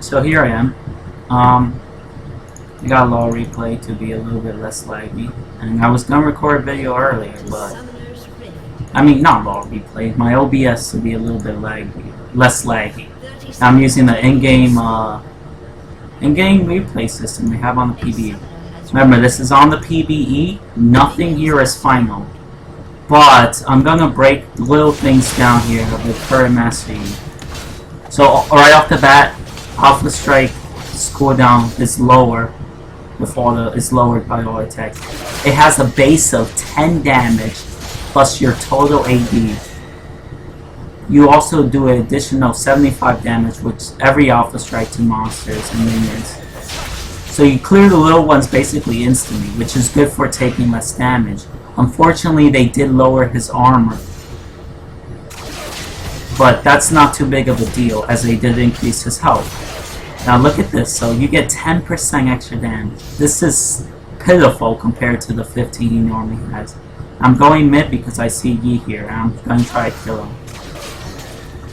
So here I am. I got a low replay to be a little bit less laggy, and I was gonna record a video earlier, but I mean not low replay. My OBS to be a little bit less laggy. I'm using the in-game replay system they have on the PBE. Remember, this is on the PBE. Nothing here is final, but I'm gonna break little things down here with PBE Master Yi. So right off the bat, Alpha Strike cooldown is lower is lowered by all attacks. It has a base of 10 damage plus your total AD. You also do an additional 75 damage with every Alpha Strike to monsters and minions. So you clear the little ones basically instantly, which is good for taking less damage. Unfortunately, they did lower his armor, but that's not too big of a deal as they did increase his health. Now look at this, so you get 10% extra damage. This is pitiful compared to the 15 he normally has. I'm going mid because I see Yi here, and I'm going to try to kill him.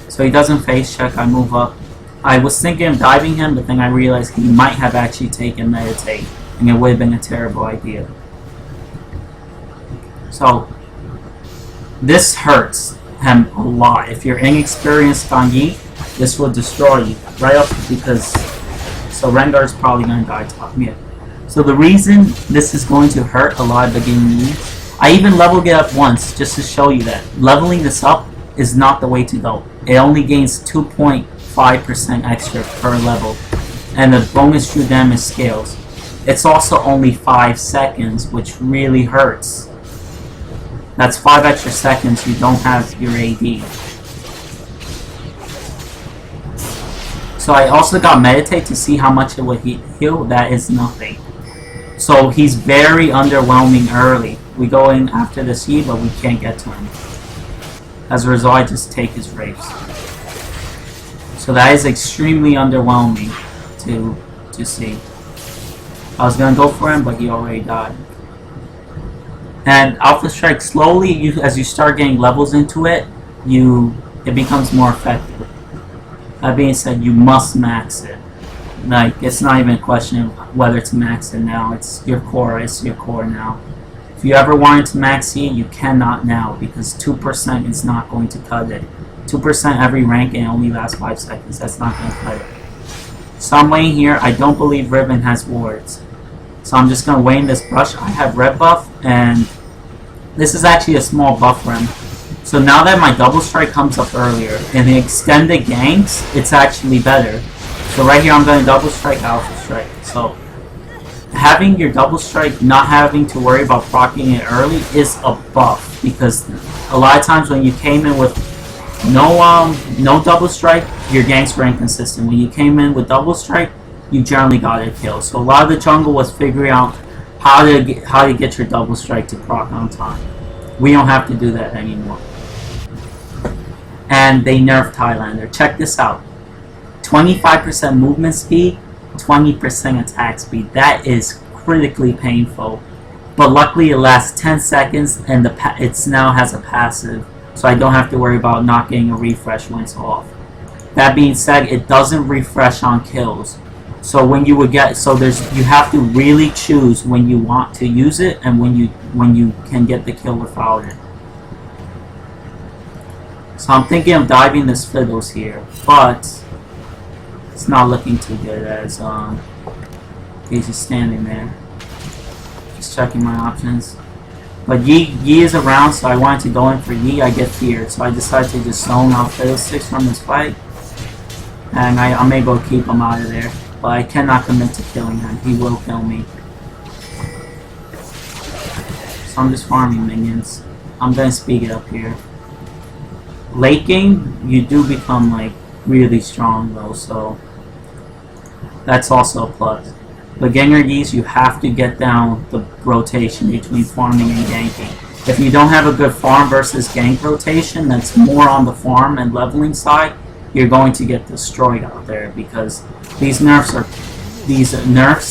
So he doesn't face check, I move up. I was thinking of diving him, but then I realized he might have actually taken meditate, and it would have been a terrible idea. So this hurts him a lot. If you're inexperienced on Yi, this will destroy you right up because so Rengar's probably gonna die top mid. So the reason this is going to hurt a lot of the game Yi, I even leveled it up once just to show you that leveling this up is not the way to go. It only gains 2.5% extra per level, and the bonus true damage scales. It's also only 5 seconds, which really hurts. That's 5 extra seconds you don't have your AD. So I also got meditate to see how much it would heal. That is nothing. So he's very underwhelming early. We go in after this Yi, but we can't get to him. As a result, I just take his rapes. So that is extremely underwhelming to see. I was gonna go for him, but he already died. And Alpha Strike slowly, as you start getting levels into it, it becomes more effective. That being said, you must max it. Like, it's not even a question of whether to max it now. It's your core now. If you ever wanted to max it, you cannot now because 2% is not going to cut it. 2% every rank and it only lasts 5 seconds. That's not going to cut it. So I'm waiting here. I don't believe Ribbon has wards. So I'm just going to wait in this brush. I have red buff, and this is actually a small buff for him. So now that my double strike comes up earlier, in the extended ganks, it's actually better. So right here I'm going to double strike, alpha strike. So having your double strike, not having to worry about proccing it early is a buff. Because a lot of times when you came in with no double strike, your ganks were inconsistent. When you came in with double strike, you generally got a kill. So a lot of the jungle was figuring out how to get your double strike to proc on time. We don't have to do that anymore. And they nerfed Highlander. Check this out. 25% movement speed, 20% attack speed. That is critically painful. But luckily it lasts 10 seconds and it now has a passive. So I don't have to worry about not getting a refresh when it's off. That being said, it doesn't refresh on kills. So when you would get, you have to really choose when you want to use it and when you can get the kill without it. So I'm thinking of diving this Fiddles here, but it's not looking too good as he's just standing there. Just checking my options. But Yi is around, so I wanted to go in for Yi. I get feared, so I decided to just zone out Fiddlesticks from this fight. And I'm able to keep him out of there. But I cannot commit to killing him. He will kill me. So I'm just farming minions. I'm going to speed it up here. Late game, you do become like really strong though, so that's also a plus. But Gengar Yis, you have to get down the rotation between farming and ganking. If you don't have a good farm versus gank rotation that's more on the farm and leveling side, you're going to get destroyed out there because these nerfs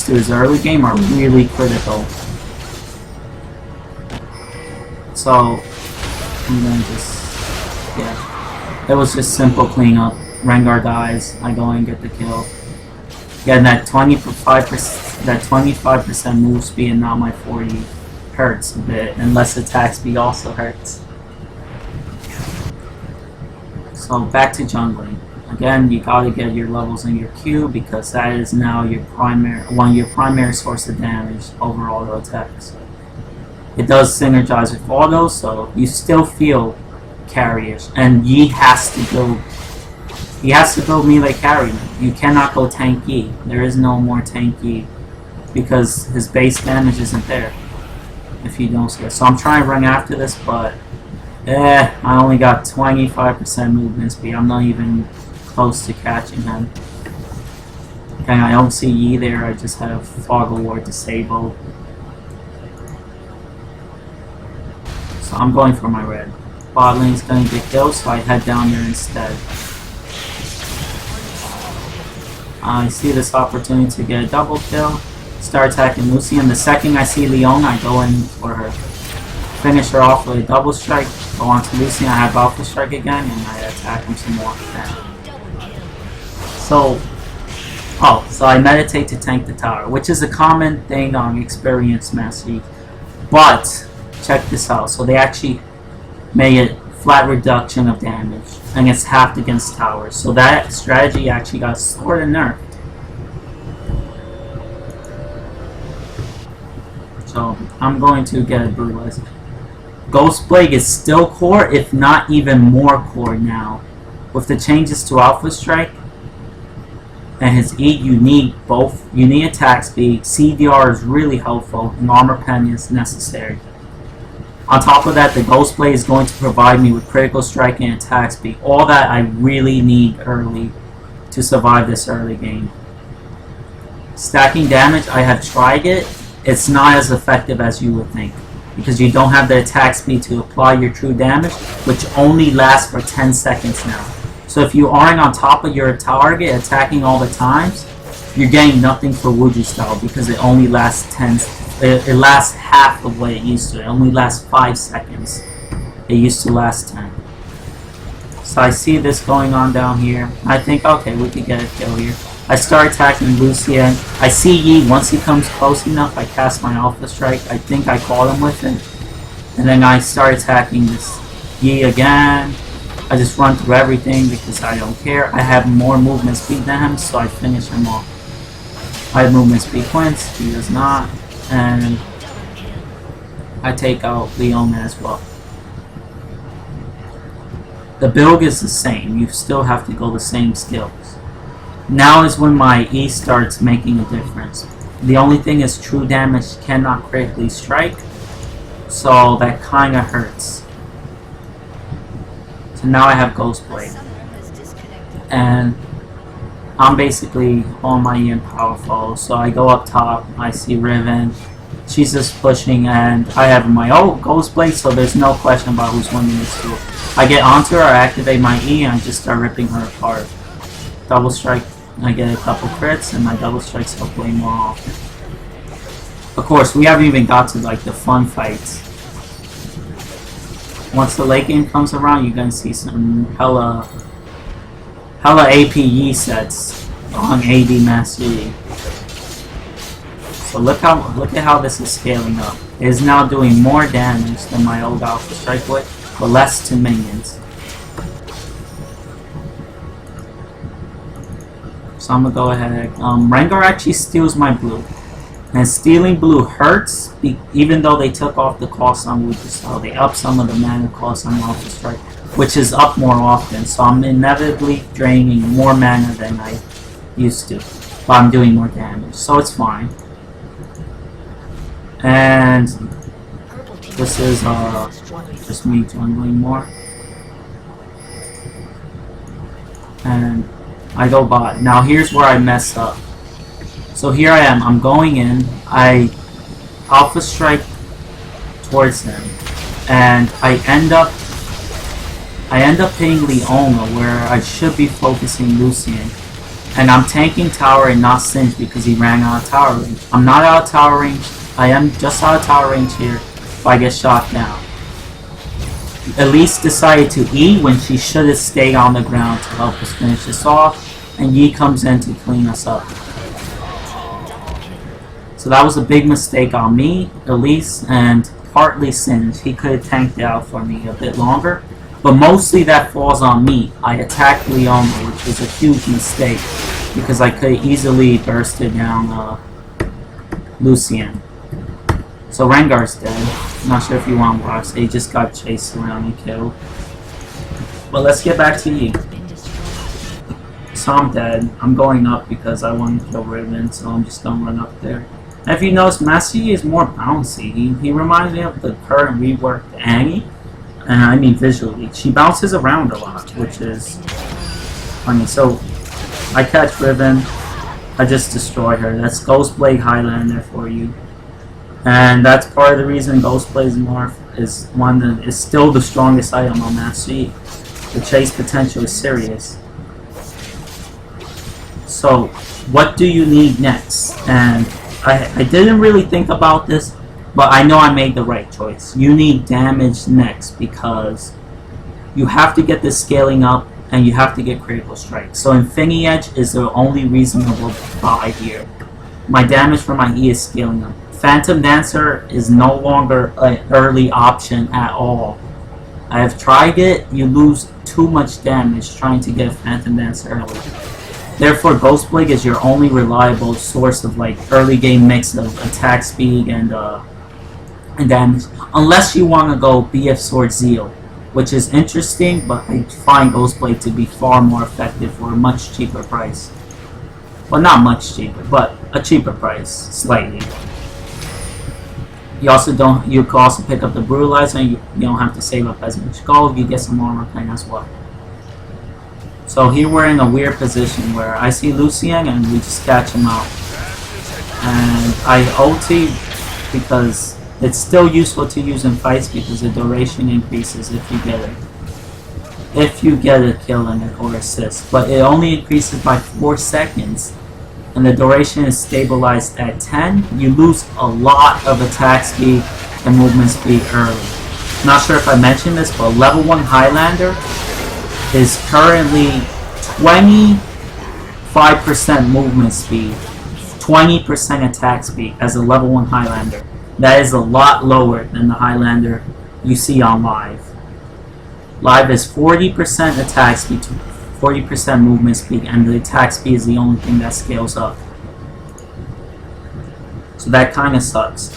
to his early game are really critical. So I'm gonna it was just simple cleanup. Rengar dies, I go and get the kill. Yeah, and that 25% move speed and not my 40 hurts a bit, and less attack speed also hurts. So back to jungling. Again, you gotta get your levels in your Q because that is now your one of your primary source of damage over auto attacks. It does synergize with auto, so you still feel carry-ish. And Yi has to go. He has to go melee carry. You cannot go tank Yi. There is no more tank Yi because his base damage isn't there. If you don't see it, so I'm trying to run after this, but I only got 25% movement speed. I'm not even close to catching him. And I don't see Yi there. I just have Fog of War disabled. So I'm going for my red. Bot lane's gonna get killed, so I head down there instead. I see this opportunity to get a double kill. Start attacking Lucy, and the second I see Leon, I go in for her. Finish her off with a double strike. Go on to Lucy, I have alpha strike again, and I attack him some more. So I meditate to tank the tower, which is a common thing on Experienced Master Yi. But check this out. So they actually made a flat reduction of damage, and it's halved against towers. So that strategy actually got sort of nerfed. So I'm going to get a brutalizer. Ghostblade is still core, if not even more core now. With the changes to Alpha Strike and his E, you need both. You need attack speed. CDR is really helpful, and armor pen is necessary. On top of that, the Ghostblade is going to provide me with critical strike and attack speed. All that I really need early to survive this early game. Stacking damage, I have tried it. It's not as effective as you would think, because you don't have the attack speed to apply your true damage, which only lasts for 10 seconds now. So if you aren't on top of your target attacking all the times, you're getting nothing for Wuju Style because it only lasts it lasts half of what it used to. It only lasts 5 seconds. It used to last 10. So I see this going on down here. I think, okay, we could get a kill here. I start attacking Lucia. I see Yi. Once he comes close enough, I cast my Alpha Strike. I think I caught him with it. And then I start attacking this Yi again. I just run through everything because I don't care. I have more movement speed than him, so I finish him off. I have movement speed quints. He does not. And I take out Leona as well. The build is the same. You still have to go the same skills. Now is when my E starts making a difference. The only thing is true damage cannot critically strike, so that kinda hurts. So now I have Ghostblade. And I'm basically on my E and powerful, so I go up top, I see Riven. She's just pushing, and I have my Ghostblade, so there's no question about who's winning this duel. I get onto her, I activate my E, and I just start ripping her apart. Double strike, I get a couple crits, and my double strikes help way more often. Of course, we haven't even got to like the fun fights. Once the late game comes around, you're gonna see some hella AP Yi sets on AD Master Yi. So look at how this is scaling up. It is now doing more damage than my old Alpha Strike would, but less to minions. So I'm gonna go ahead. Rengar actually steals my blue. And stealing blue hurts, even though they took off the cost on Wuju Style. They up some of the mana cost on Alpha Strike, which is up more often. So I'm inevitably draining more mana than I used to. But I'm doing more damage, so it's fine. And this is just me jungling more. And I go bot. Now here's where I mess up. So here I am, I'm going in, I Alpha Strike towards him, and I end up hitting Leona where I should be focusing Lucian. And I'm tanking tower and not Singe because he ran out of tower range. I'm not out of tower range, I am just out of tower range here if I get shot down. Elise decided to E when she should have stayed on the ground to help us finish this off, and Yi comes in to clean us up. So that was a big mistake on me, at least, and partly Singe. He could have tanked it out for me a bit longer. But mostly that falls on me. I attacked Leona, which was a huge mistake, because I could have easily bursted down Lucian. So Rengar's dead. Not sure if you want to watch. He just got chased around and killed. But let's get back to Yi. So I'm dead. I'm going up because I want to kill Riven, so I'm just going to run up there. And if you notice, Master Yi is more bouncy. He reminds me of the current reworked Annie. And I mean visually. She bounces around a lot, which is funny. So I catch Riven. I just destroy her. That's Ghostblade Highlander for you. And that's part of the reason Ghostblade's morph is one that is still the strongest item on Master Yi. The chase potential is serious. So, what do you need next? And I didn't really think about this, but I know I made the right choice. You need damage next because you have to get the scaling up and you have to get critical strike. So Infinity Edge is the only reasonable buy here. My damage for my E is scaling up. Phantom Dancer is no longer an early option at all. I have tried it. You lose too much damage trying to get Phantom Dancer early. Therefore, Ghostblade is your only reliable source of like early game mix of attack speed and damage. Unless you want to go BF Sword Zeal, which is interesting, but I find Ghostblade to be far more effective for a much cheaper price. Well, not much cheaper, but a cheaper price, slightly. You can also pick up the Brutalizer, and you don't have to save up as much gold. You get some armor plane as well. So here we're in a weird position where I see Lucian and we just catch him out. And I ulti because it's still useful to use in fights because the duration increases if you get it. If you get a kill in it or assist. But it only increases by 4 seconds. And the duration is stabilized at 10. You lose a lot of attack speed and movement speed early. Not sure if I mentioned this, but level 1 Highlander is currently 25% movement speed, 20% attack speed as a level 1 Highlander. That is a lot lower than the Highlander you see on Live. Live is 40% attack speed, 40% movement speed, and the attack speed is the only thing that scales up. So that kind of sucks.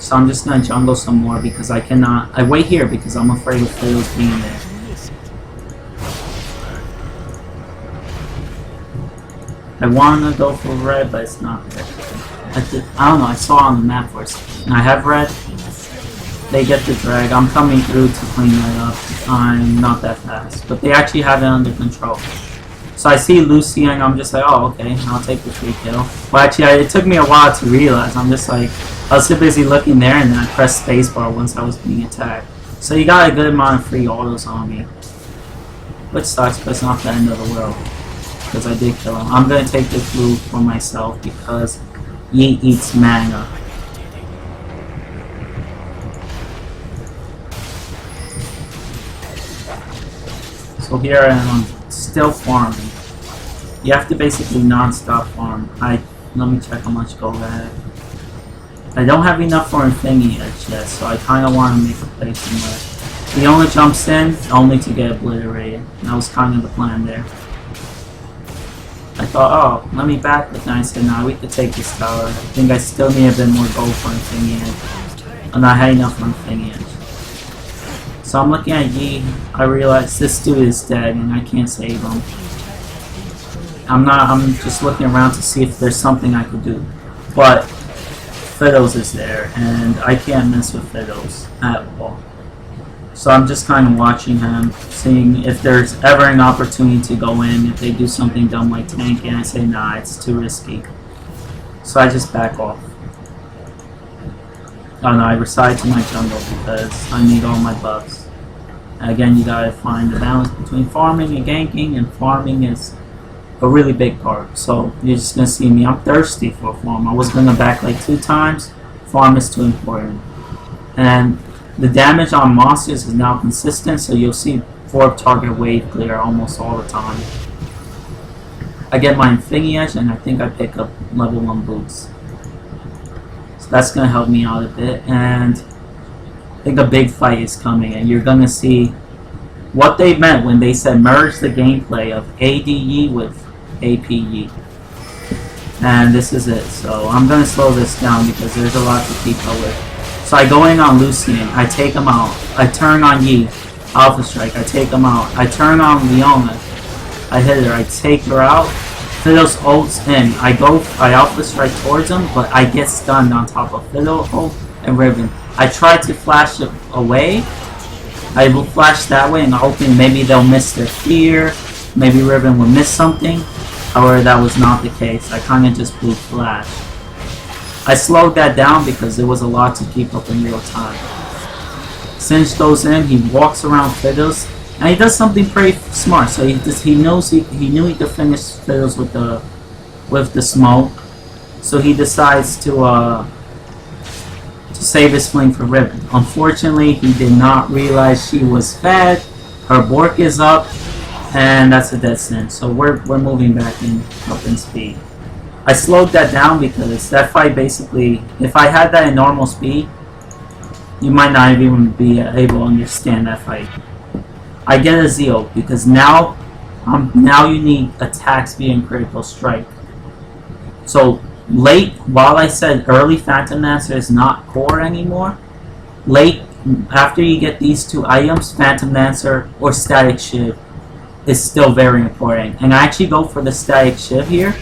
So I'm just gonna jungle some more because I cannot. I wait here because I'm afraid of Fiddles being there. I wanna go for red, but it's not there. I don't know. I saw on the map for a second. I have red. They get the drag. I'm coming through to clean that up. I'm not that fast, but they actually have it under control. So I see Lucian, and I'm just like, oh, okay, I'll take the free kill. Well, actually, it took me a while to realize. I'm just like, I was so busy looking there, and then I pressed spacebar once I was being attacked. So you got a good amount of free autos on me, which sucks, but it's not the end of the world because I did kill him. I'm gonna take the blue for myself because Yi eats mana. So here I am, still farming. You have to basically non-stop farm. Let me check how much gold I have. I don't have enough for Infinity Edge yet, so I kind of want to make a play somewhere. He only jumps in, only to get obliterated. That was kind of the plan there. I thought, oh, let me back, but then I said, nah, we could take this tower. I think I still need a bit more gold for Infinity Edge. And I had enough for Infinity Edge. So I'm looking at Yi. I realize this dude is dead and I can't save him. I'm just looking around to see if there's something I could do. But Fiddles is there and I can't mess with Fiddles at all. So I'm just kind of watching him, seeing if there's ever an opportunity to go in, if they do something dumb like tank, and I say nah, it's too risky. So I just back off. Oh no, I reside to my jungle because I need all my buffs. Again, you gotta find the balance between farming and ganking, and farming is a really big part. So you're just gonna see me, I'm thirsty for a farm. I was gonna back like 2 times, farm is too important. And the damage on monsters is now consistent, so you'll see 4 target wave clear almost all the time. I get my Infinity Edge, and I think I pick up level 1 boots. So that's going to help me out a bit, and I think a big fight is coming, and you're going to see what they meant when they said merge the gameplay of ADE with APE. And this is it. So I'm going to slow this down because there's a lot to keep up with. So I go in on Lucian, I take him out. I turn on Yi, Alpha Strike, I take him out. I turn on Leona, I hit her, I take her out. Fiddle's ults in. I Alpha Strike towards him, but I get stunned on top of Fiddle, ult, and Riven. I try to flash it away. I will flash that way and hoping maybe they'll miss their fear. Maybe Riven will miss something. However, that was not the case. I kind of just blew flash. I slowed that down because there was a lot to keep up in real time. Singe goes in, he walks around Fiddles, and he does something pretty smart. So he knew he could finish Fiddles with the smoke. So he decides to save his fling for Riven. Unfortunately, he did not realize she was fed. Her Bork is up. And that's a dead sin. So we're moving back up in speed. I slowed that down because that fight basically, if I had that in normal speed, you might not even be able to understand that fight. I get a Zeo because now you need attack speed and critical strike. So late, while I said early Phantom Dancer is not core anymore, late after you get these two items, Phantom Dancer or Static Shiv, is still very important. And I actually go for the Static Shiv here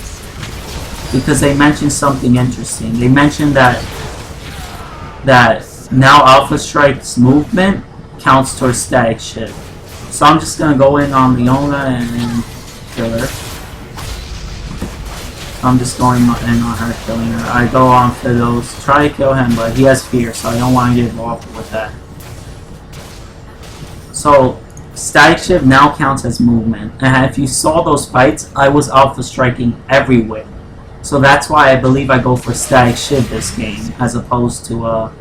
because they mentioned something interesting. They mentioned that now Alpha Strike's movement counts towards Static Shiv. So I'm just gonna go in on Leona and kill her. I'm just going in on her, killing her. I go on Fiddles, try to kill him, but he has fear, so I don't want to get involved with that. So Static Shiv now counts as movement, and if you saw those fights, I was Alpha Striking everywhere. So that's why I believe I go for Static Shiv this game, as opposed to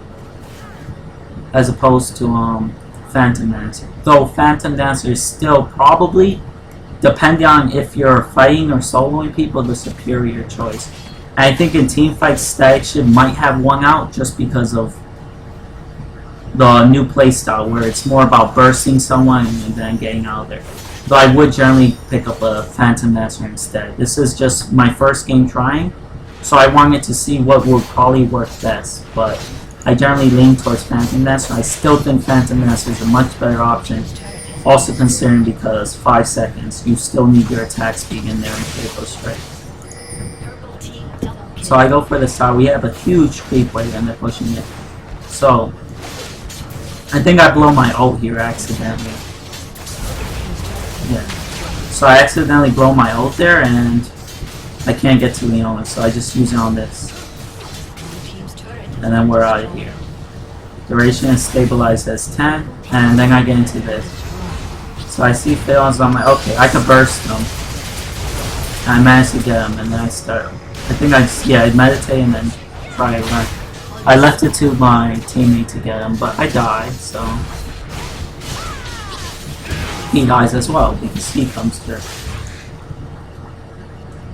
Phantom Dancer. Though Phantom Dancer is still probably, depending on if you're fighting or soloing people, the superior choice. And I think in team fights, Static Shiv might have won out just because of the new playstyle where it's more about bursting someone and then getting out of there. Though I would generally pick up a Phantom Dancer instead. This is just my first game trying, so I wanted to see what would probably work best. But I generally lean towards Phantom Dancer. I still think Phantom Dancer is a much better option. Also considering because 5 seconds, you still need your attack speed in there and critical strike. So I go for the style. We have a huge creep wave and they're pushing it. So I think I blow my ult here accidentally. Yeah. So I accidentally blow my ult there and I can't get to Leona, so I just use it on this. And then we're out of here. Duration is stabilized as 10, and then I get into this. So I see Phil, so I'm like, okay, I can burst them. And I managed to get him, and then I start. I think I meditate and then try to run. I left it to my teammate to get him, but I died, so he dies as well because he comes through.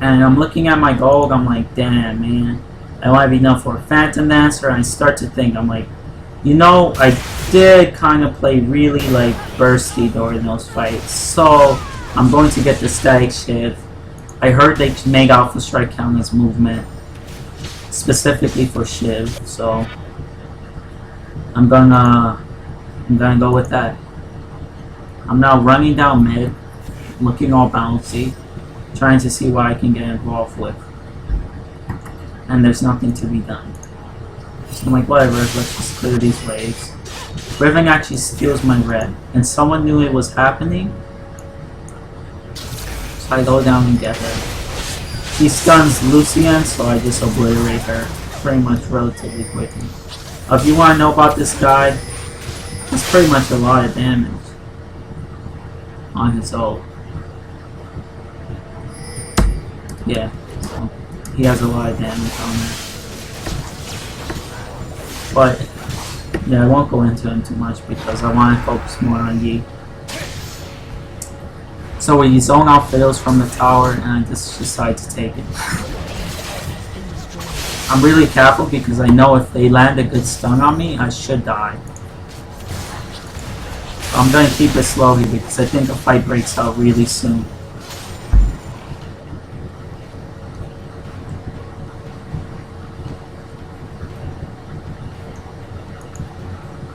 And I'm looking at my gold, I'm like, damn, man, I want to be enough for a Phantom Dancer, and I start to think, I'm like, you know, I did kind of play really like bursty during those fights, so I'm going to get the Static Shiv. I heard they make Alpha Strike count as movement, specifically for Shiv, so I'm gonna go with that. I'm now running down mid, looking all bouncy, trying to see what I can get involved with, and there's nothing to be done. So I'm like, whatever, let's just clear these waves. Riven actually steals my red, and someone knew it was happening, so I go down and get her. He stuns Lucian, so I just obliterate her pretty much relatively quickly. If you want to know about this guy, that's pretty much a lot of damage on his ult. Yeah, so he has a lot of damage on there. But yeah, I won't go into him too much because I want to focus more on Yi. So we zone out Fiddles from the tower, and I just decide to take it. I'm really careful because I know if they land a good stun on me, I should die. I'm going to keep it slow here because I think the fight breaks out really soon.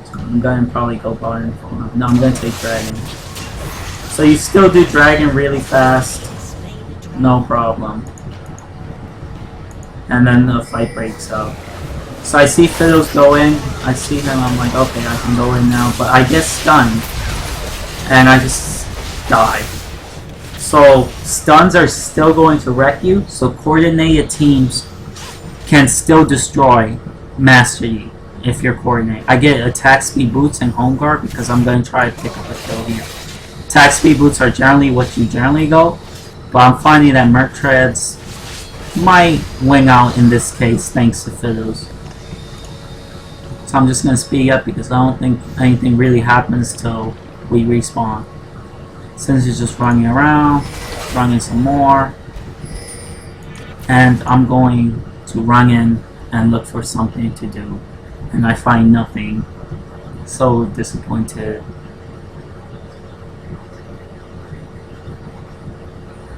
So I'm going to probably go bottom for him. No, I'm going to take Dragon. So you still do Dragon really fast, no problem. And then the fight breaks out. So I see Fiddles go in, I see him, I'm like, okay, I can go in now, but I get stunned, and I just die. So stuns are still going to wreck you, so coordinated teams can still destroy Master Yi if you're coordinated. I get attack speed boots and home guard because I'm going to try to pick up a kill here. Attack speed boots are generally what you generally go, but I'm finding that Merc Treads might wing out in this case thanks to Fiddles. So I'm just going to speed up because I don't think anything really happens till we respawn. Since he's just running around, running some more, and I'm going to run in and look for something to do, and I find nothing. So disappointed.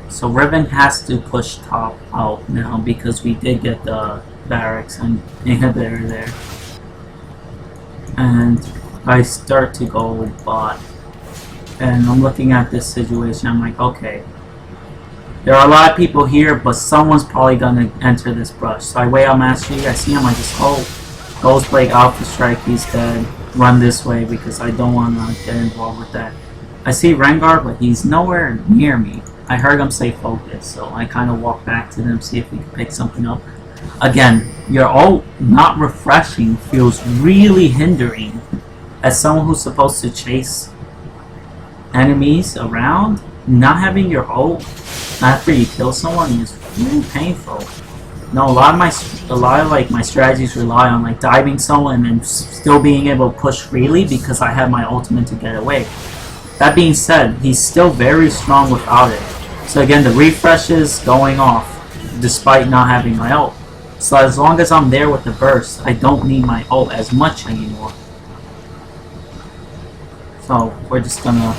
So Riven has to push top out now because we did get the barracks and inhibitor there. And I start to go bot. And I'm looking at this situation, I'm like, okay. There are a lot of people here, but someone's probably gonna enter this brush. So I wait on Master Yi, I see him, I just hope. Ghostblade Alpha Strike, he's dead. Run this way because I don't wanna get involved with that. I see Rengar, but he's nowhere near me. I heard him say focus, so I kind of walk back to them, see if we can pick something up. Again, your ult not refreshing feels really hindering. As someone who's supposed to chase enemies around, not having your ult after you kill someone is really painful. No, a lot of like my strategies rely on like diving someone and still being able to push freely because I have my ultimate to get away. That being said, he's still very strong without it. So again, the refresh is going off despite not having my ult. So as long as I'm there with the burst, I don't need my ult as much anymore. So we're just gonna...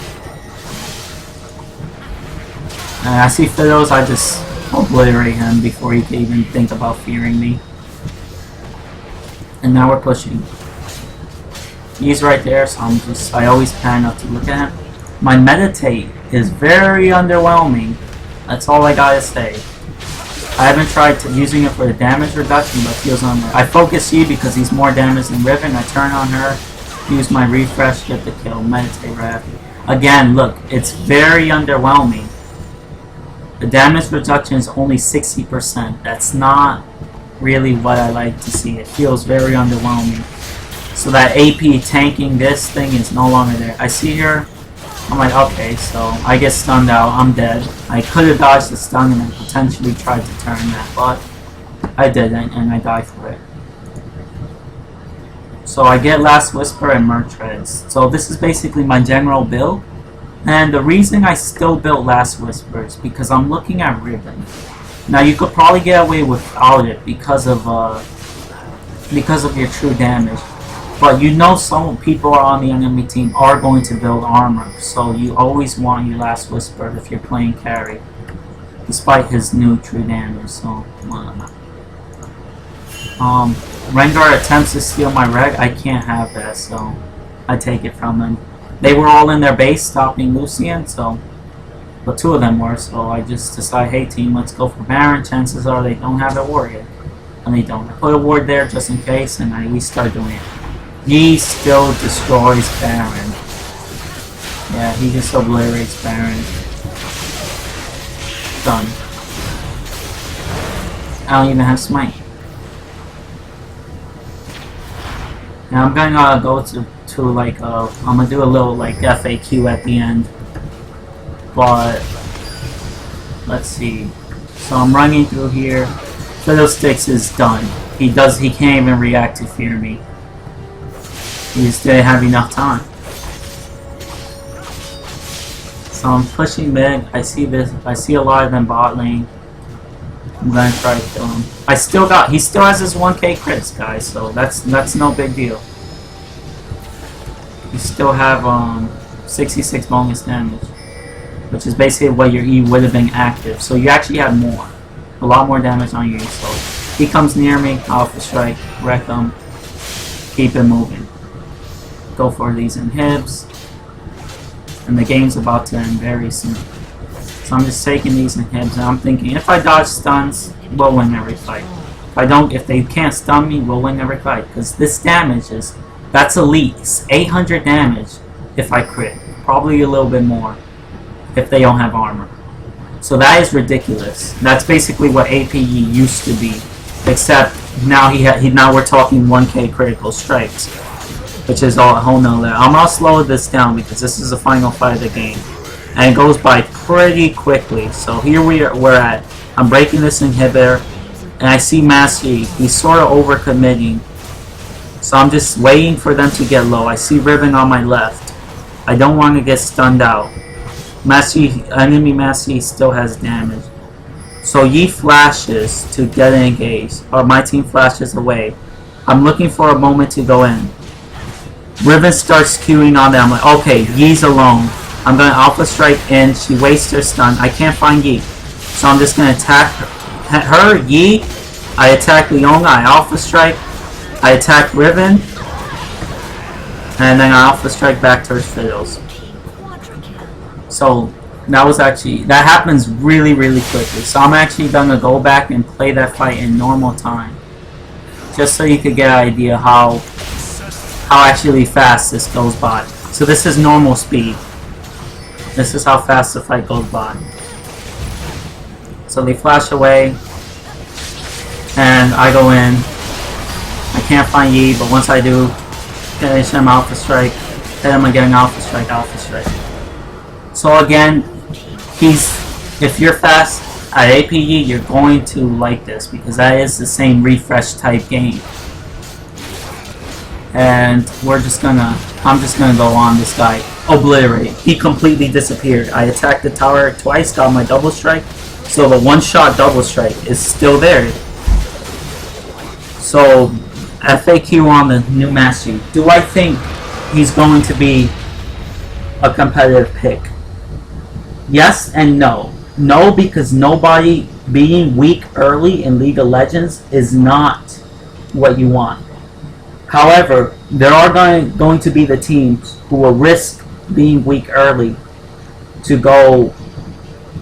And I see Fiddles, I just obliterate him before he can even think about fearing me. And now we're pushing. He's right there, so I always pan up to look at him. My meditate is very underwhelming. That's all I gotta say. I haven't tried using it for the damage reduction, but it feels unreal. I focus Yi because he's more damage than Riven. I turn on her, use my refresh, get the kill, meditate right after. Again, look, it's very underwhelming. The damage reduction is only 60%. That's not really what I like to see. It feels very underwhelming. So that AP tanking this thing is no longer there. I see her. I'm like, okay, so I get stunned out, I'm dead. I could have dodged the stun and then potentially tried to turn that, but I didn't, and I died for it. So I get Last Whisper and Merc Treads. So this is basically my general build. And the reason I still built Last Whisper is because I'm looking at Riven. Now you could probably get away without it because of your true damage. But you know some people on the enemy team are going to build armor, so you always want your Last Whisper if you're playing carry, despite his new true damage. So, Rengar attempts to steal my reg. I can't have that, so I take it from him. They were all in their base stopping Lucian, so, but two of them were. So I just decide, hey team, let's go for Baron. Chances are they don't have a warrior, and they don't. I put a ward there just in case, and we start doing it. He still destroys Baron. Yeah, he just obliterates Baron. Done. I don't even have smite. Now I'm gonna go to like I'm gonna do a little like FAQ at the end. But let's see. So I'm running through here. Fiddlesticks is done. He can't even react to fear me. He just didn't have enough time. So I'm pushing mid. I see this. I see a lot of them bot lane. I'm gonna try to kill him. He still has his 1k crits, guys. So that's no big deal. You still have 66 bonus damage, which is basically what your E would have been active. So you actually have a lot more damage on you. So he comes near me, Alpha Strike, wreck him, keep it moving. Go for these inhibs, and the game's about to end very soon. So I'm just taking these inhibs, and I'm thinking if I dodge stuns, we'll win every fight. If they can't stun me, we'll win every fight. Because this damage that's elite. It's 800 damage if I crit. Probably a little bit more if they don't have armor. So that is ridiculous. That's basically what APE used to be. Except now now we're talking 1k critical strikes, which is a whole nother. I'm gonna slow this down because this is the final fight of the game, and it goes by pretty quickly. So here we're at. I'm breaking this inhibitor, and I see Master Yi. He's sort of overcommitting, so I'm just waiting for them to get low. I see Riven on my left. I don't want to get stunned out. Enemy Master Yi still has damage. So Yi flashes to get engaged, or my team flashes away. I'm looking for a moment to go in. Riven starts queuing on them. I'm like, okay, Yi's alone. I'm going to Alpha Strike in. She wastes her stun. I can't find Yi. So I'm just going to attack her, Yi. I attack Leona. I Alpha Strike. I attack Riven. And then I Alpha Strike back to her fiddles. So that happens really, really quickly. So I'm actually going to go back and play that fight in normal time. Just so you could get an idea how actually fast this goes by. So this is normal speed. This is how fast the fight goes by. So they flash away, and I go in. I can't find Yi, but once I do, finish him Alpha Strike, hit him again, Alpha Strike, Alpha Strike. So again, if you're fast at APE, you're going to like this because that is the same refresh type game. And I'm just gonna go on this guy. Obliterate. He completely disappeared. I attacked the tower twice, got my double strike. So the one-shot double strike is still there. So FAQ on the new Master Yi. Do I think he's going to be a competitive pick? Yes and no. No, because nobody being weak early in League of Legends is not what you want. However, there are going to be the teams who will risk being weak early to go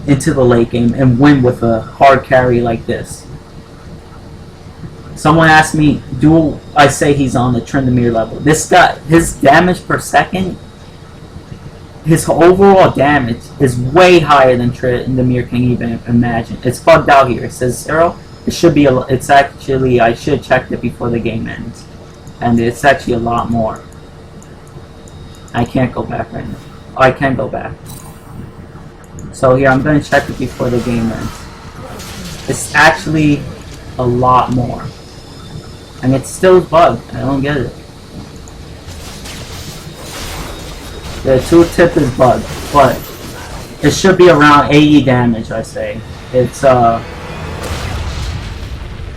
into the late game and win with a hard carry like this. Someone asked me, do I say he's on the Tryndamere level? This guy, his damage per second, his overall damage is way higher than Tryndamere can even imagine. It's bugged out here. It says 0. It should be. It's actually. I should have checked it before the game ends, and it's actually a lot more. I can't go back right now. Oh, I can go back. So here, I'm going to check it before the game ends. It's actually a lot more, and it's still bugged. I don't get it. The tooltip is bugged, but it should be around 80 damage, I say. It's,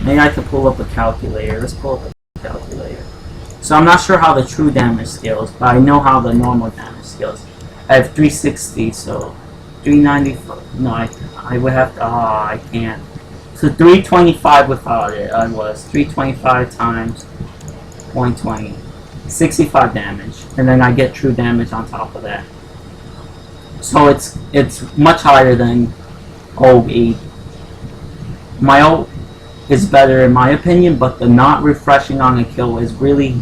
maybe I could pull up a calculator. Let's pull up a calculator. So I'm not sure how the true damage scales, but I know how the normal damage scales. I have 360, so 394. No, I would have to, I can't. So 325 without it, I was. 325 times 0.20. 65 damage, and then I get true damage on top of that. So it's much higher than OE. My ult is better in my opinion, but the not refreshing on a kill is really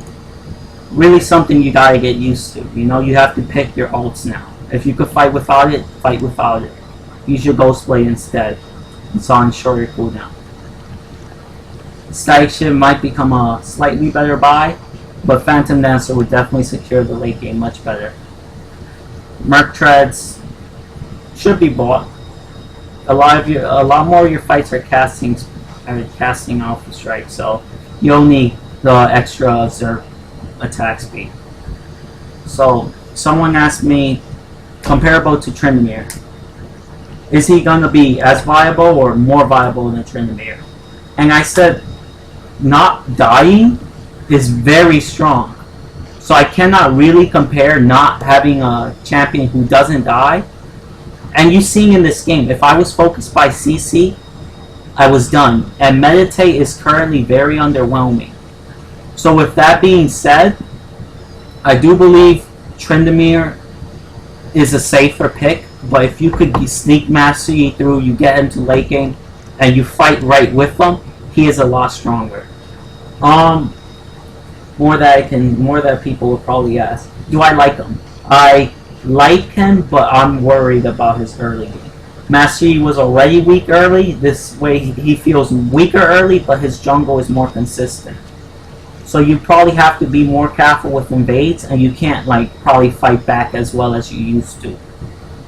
something you gotta get used to. You know, you have to pick your ults now. If you could fight without it, fight without it. Use your Ghostblade instead. It's on shorter cooldown. Static Shiv might become a slightly better buy, but Phantom Dancer would definitely secure the late game much better. Merc Treads should be bought. A lot more of your fights are casting Alpha Strike, so you'll need the extra Zerg attack speed. So someone asked me comparable to Tryndamere. Is he going to be as viable or more viable than Tryndamere? And I said, not dying is very strong. So I cannot really compare not having a champion who doesn't die. And you see in this game, if I was focused by CC, I was done. And meditate is currently very underwhelming. So with that being said, I do believe Tryndamere is a safer pick. But if you could sneak Master Yi through, you get into late game, and you fight right with them, he is a lot stronger. More that people would probably ask. Do I like him? I like him, but I'm worried about his early game. Master Yi was already weak early. This way he feels weaker early, but his jungle is more consistent. So you probably have to be more careful with invades, and you can't probably fight back as well as you used to.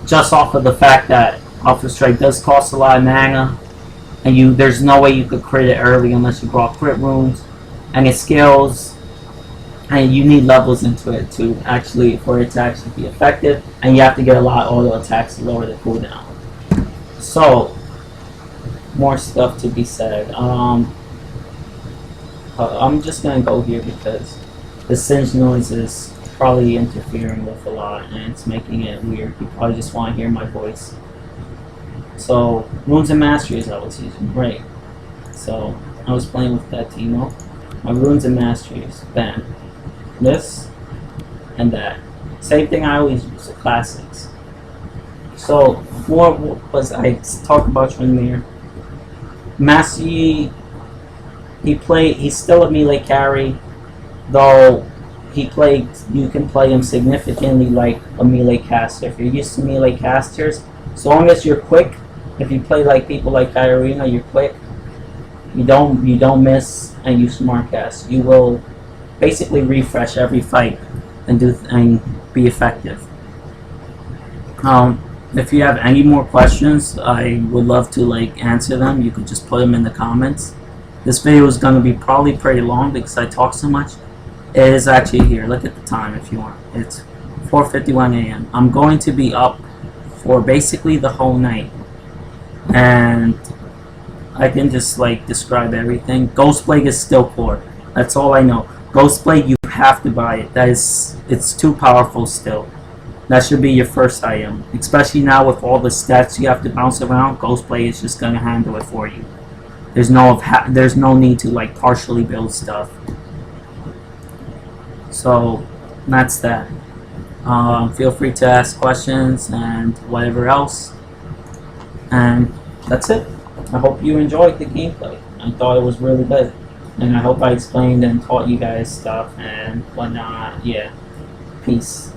Just off of the fact that Alpha Strike does cost a lot of mana, and there's no way you could crit it early unless you brought crit runes, and it scales, and you need levels into it for it to actually be effective, and you have to get a lot of auto attacks to lower the cooldown. So, more stuff to be said. I'm just gonna go here because the singe noise is probably interfering with a lot and it's making it weird. You probably just want to hear my voice. So, Runes and Masteries I was using, right. So, I was playing with that Timo. My Runes and Masteries, bam. This, and that. Same thing I always use, the classics. So, what was I talk about Tryndamere? Master Yi, he's still a melee carry, though you can play him significantly like a melee caster. If you're used to melee casters, as long as you're quick, if you play like people like Irina, you're quick, you don't miss, and you smart cast. You will basically refresh every fight and be effective. If you have any more questions, I would love to answer them. You could just put them in the comments. This video is going to be probably pretty long because I talk so much. It is actually here. Look at the time if you want. It's 4:51 a.m. I'm going to be up for basically the whole night, and I can just describe everything. Ghostblade is still core. That's all I know. Ghostblade, you have to buy it. It's too powerful still. That should be your first item, especially now with all the stats you have to bounce around. Ghostblade is just gonna handle it for you. There's no need to partially build stuff. So that's that. Feel free to ask questions and whatever else. And that's it. I hope you enjoyed the gameplay. I thought it was really good. And I hope I explained and taught you guys stuff and whatnot. Yeah. Peace.